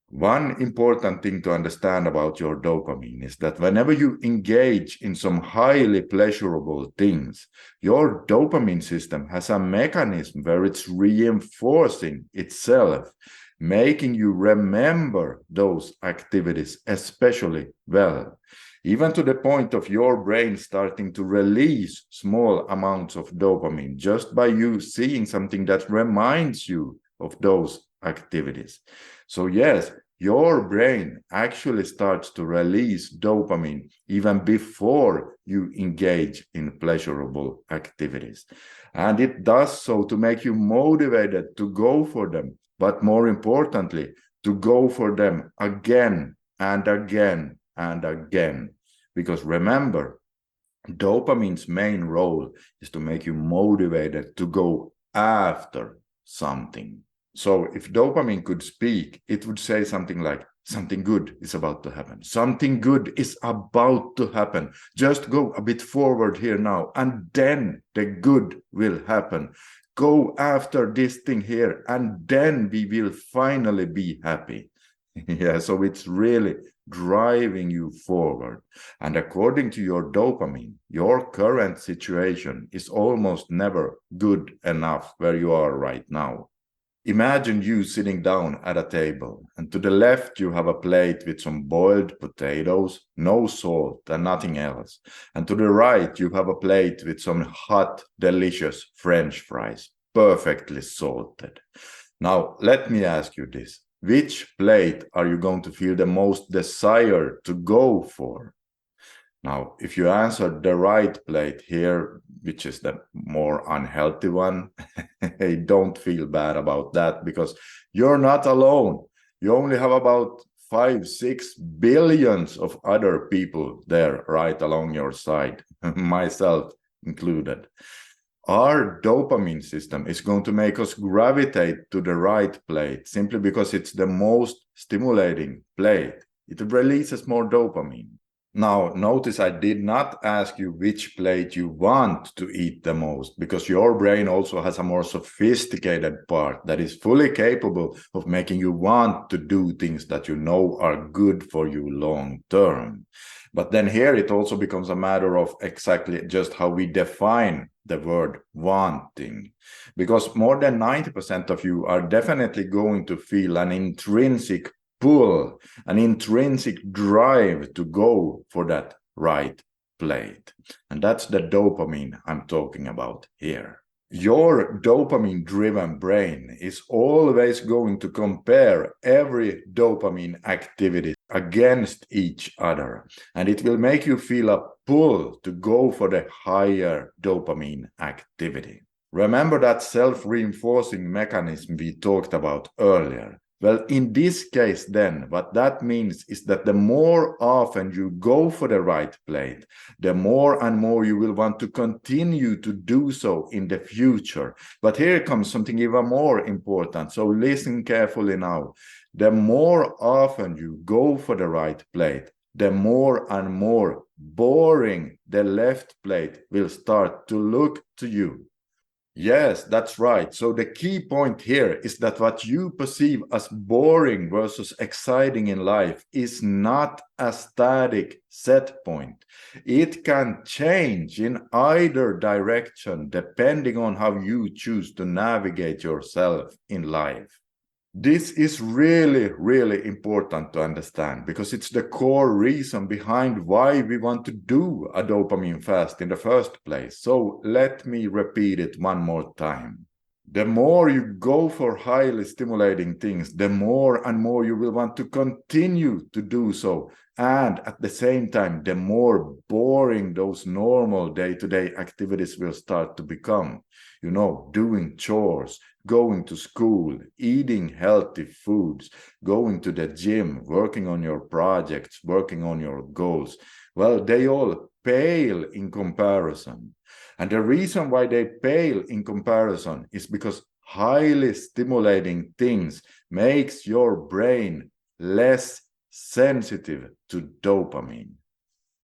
One important thing to understand about your dopamine is that whenever you engage in some highly pleasurable things, your dopamine system has a mechanism where it's reinforcing itself, making you remember those activities especially well, even to the point of your brain starting to release small amounts of dopamine just by you seeing something that reminds you of those activities. So yes, your brain actually starts to release dopamine even before you engage in pleasurable activities. And it does so to make you motivated to go for them, but more importantly, to go for them again and again and again. Because remember, dopamine's main role is to make you motivated to go after something. So if dopamine could speak, it would say something like, something good is about to happen. Something good is about to happen. Just go a bit forward here now, and then the good will happen. Go after this thing here, and then we will finally be happy. Yeah, so it's really driving you forward. And according to your dopamine, your current situation is almost never good enough where you are right now. Imagine you sitting down at a table, and to the left you have a plate with some boiled potatoes, no salt and nothing else. And to the right you have a plate with some hot, delicious French fries, perfectly salted. Now, let me ask you this. Which plate are you going to feel the most desire to go for? Now, if you answer the right plate here, which is the more unhealthy one, don't feel bad about that, because you're not alone. You only have about 5-6 billions of other people there right along your side, myself included. Our dopamine system is going to make us gravitate to the right plate simply because it's the most stimulating plate. It releases more dopamine. Now, notice I did not ask you which plate you want to eat the most, because your brain also has a more sophisticated part that is fully capable of making you want to do things that you know are good for you long term. But then here it also becomes a matter of exactly just how we define the word wanting, because more than 90% of you are definitely going to feel an intrinsic pull, an intrinsic drive to go for that right plate. And that's the dopamine I'm talking about here. Your dopamine-driven brain is always going to compare every dopamine activity against each other, and it will make you feel a pull to go for the higher dopamine activity. Remember that self-reinforcing mechanism we talked about earlier? Well, in this case then, what that means is that the more often you go for the right plate, the more and more you will want to continue to do so in the future. But here comes something even more important. So listen carefully now. The more often you go for the right plate, the more and more boring the left plate will start to look to you. Yes, that's right. So the key point here is that what you perceive as boring versus exciting in life is not a static set point. It can change in either direction depending on how you choose to navigate yourself in life. This is really, really important to understand, because it's the core reason behind why we want to do a dopamine fast in the first place. So let me repeat it one more time. The more you go for highly stimulating things, the more and more you will want to continue to do so. And at the same time, the more boring those normal day-to-day activities will start to become. You know, doing chores, going to school, eating healthy foods, going to the gym, working on your projects, working on your goals. Well, they all pale in comparison. And the reason why they pale in comparison is because highly stimulating things makes your brain less sensitive to dopamine.